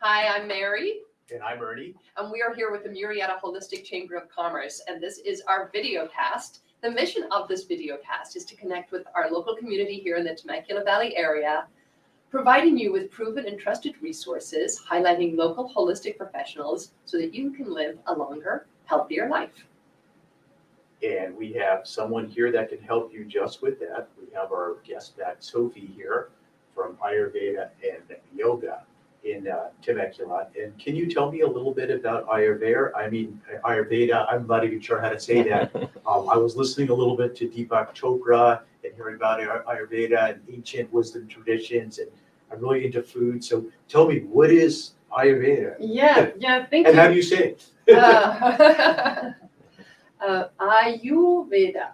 Hi, I'm Mary. And I'm Ernie. And we are here with the Murrieta Holistic Chamber of Commerce, and this is our video cast. The mission of this video cast is to connect with our local community here in the Temecula Valley area, providing you with proven and trusted resources, highlighting local holistic professionals so that you can live a longer, healthier life. And we have someone here that can help you just with that. We have our guest back, Sophie, here from Ayurveda and Yoga in Temecula. And can you tell me a little bit about Ayurveda? I'm not even sure how to say that. I was listening a little bit to Deepak Chopra and hearing about Ayurveda and ancient wisdom traditions, and I'm really into food. So tell me, what is Ayurveda? Yeah, thank you. And how do you say it? Ayurveda.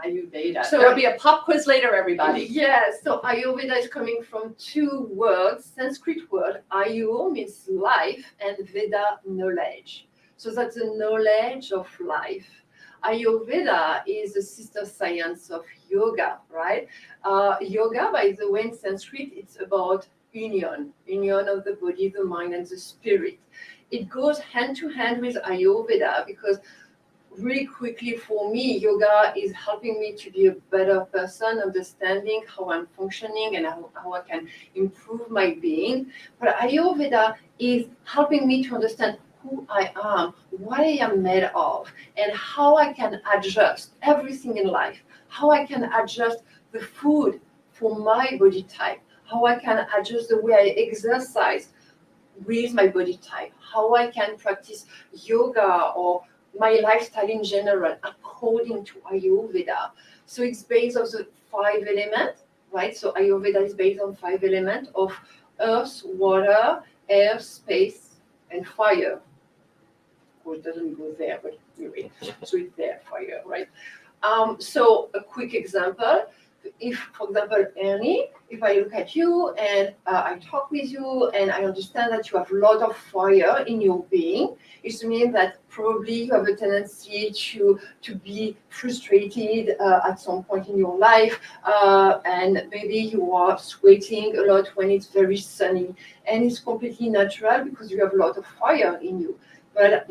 Ayurveda. So There'll be a pop quiz later, everybody. Yes, so Ayurveda is coming from two words, Sanskrit word. Ayur means life and Veda knowledge. So that's the knowledge of life. Ayurveda is the sister science of yoga, right? Yoga, by the way, in Sanskrit, it's about union of the body, the mind, and the spirit. It goes hand to hand with Ayurveda because really quickly for me, yoga is helping me to be a better person, understanding how I'm functioning and how I can improve my being. But Ayurveda is helping me to understand who I am, what I am made of, and how I can adjust everything in life, how I can adjust the food for my body type, how I can adjust the way I exercise with my body type, how I can practice yoga or my lifestyle in general according to Ayurveda. So it's based on the 5 elements, right? So Ayurveda is based on 5 elements of earth, water, air, space, and fire. Of course, it doesn't go there, but anyway, so it's there, fire, right? So a quick example. If, for example, Ernie, if I look at you and I talk with you and I understand that you have a lot of fire in your being, it means that probably you have a tendency to be frustrated at some point in your life, and maybe you are sweating a lot when it's very sunny, and it's completely natural because you have a lot of fire in you. But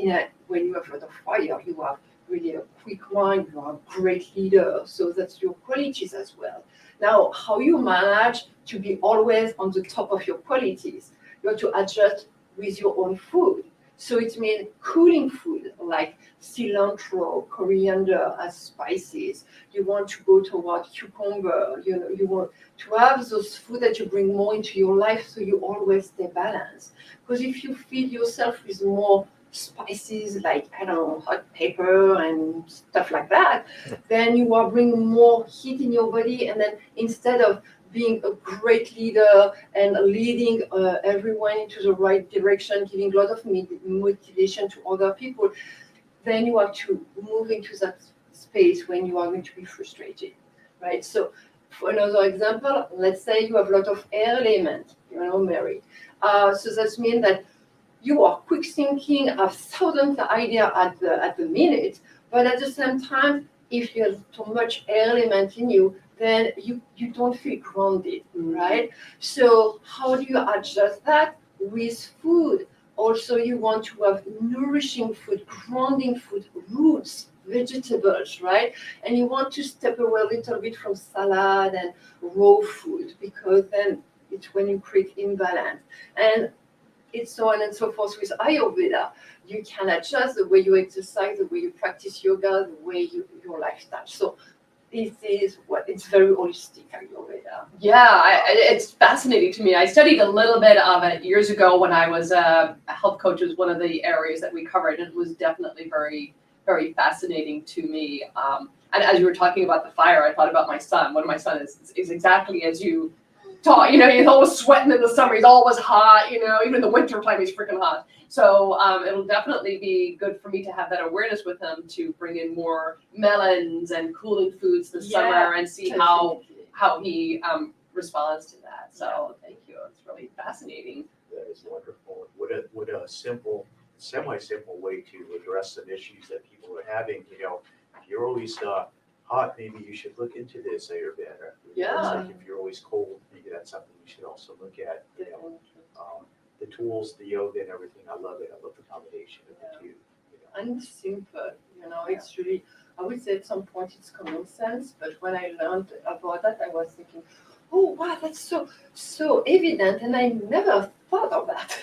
when you have a lot of fire, you have really a quick mind, you are a great leader, so that's your qualities as well. Now, how you manage to be always on the top of your qualities, you have to adjust with your own food. So it means cooling food like cilantro, coriander as spices. You want to go toward cucumber, you want to have those food that you bring more into your life so you always stay balanced. Because if you feed yourself with more spices like, I don't know, hot pepper and stuff like that, then you are bringing more heat in your body, and then instead of being a great leader and leading everyone into the right direction, giving a lot of motivation to other people, then you have to move into that space when you are going to be frustrated, right? So for another example, let's say you have a lot of air element, Mary. So that means that you are quick thinking, have thousands of ideas at the minute, but at the same time, if you have too much air element in you, then you don't feel grounded, right? So how do you adjust that? With food. Also, you want to have nourishing food, grounding food, roots, vegetables, right? And you want to step away a little bit from salad and raw food, because then it's when you create imbalance. And it's so on and so forth with Ayurveda. You can adjust the way you exercise, the way you practice yoga, the way your lifestyle. So this is it's very holistic, Ayurveda. Yeah, it's fascinating to me. I studied a little bit of it years ago when I was a health coach. It was one of the areas that we covered. It was definitely very, very fascinating to me. And as you were talking about the fire, I thought about my son. One of my sons is exactly as you taught. He's always sweating in the summer. He's always hot. Even in the winter time, he's freaking hot. So it'll definitely be good for me to have that awareness with him to bring in more melons and cooling foods this summer and see how he responds to that. So thank you. It's really fascinating. That is wonderful. What a simple, semi-simple way to address some issues that people are having. If you're always hot, maybe you should look into this Ayurveda. Yeah. It's like if you're always cold, maybe that's something you should also look at. the tools, the yoga and everything, I love it. I love the combination of the two. You know. And simple, it's really, I would say at some point it's common sense, but when I learned about that, I was thinking, oh wow, that's so evident, and I never thought of that.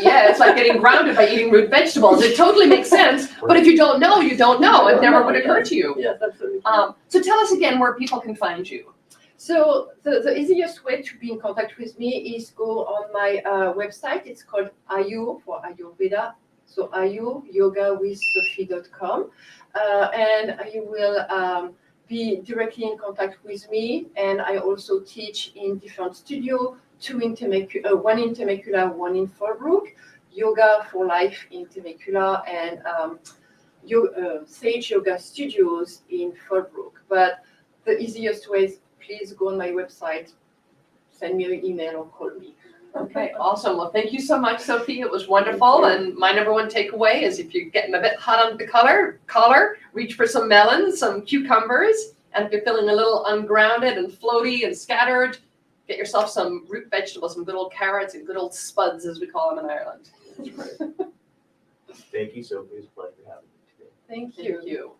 Yeah, it's like getting grounded by eating root vegetables. It totally makes sense, but if you don't know, you don't know. It never would occur to you. Yes, absolutely. So tell us again where people can find you. So the easiest way to be in contact with me is go on my website. It's called Ayur for Ayurveda. So ayuryogawithsophie.com. And you will be directly in contact with me. And I also teach in different studios, one in Temecula, one in Fallbrook, Yoga for Life in Temecula, and Sage Yoga Studios in Fallbrook. But the easiest way is please go on my website, send me an email or call me. Okay, awesome. Well, thank you so much, Sophie. It was wonderful. And my number one takeaway is if you're getting a bit hot on the collar, reach for some melons, some cucumbers. And if you're feeling a little ungrounded and floaty and scattered, get yourself some root vegetables, some good old carrots and good old spuds, as we call them in Ireland. That's right. Thank you, Sophie. It was a pleasure having you today. Thank you. Thank you.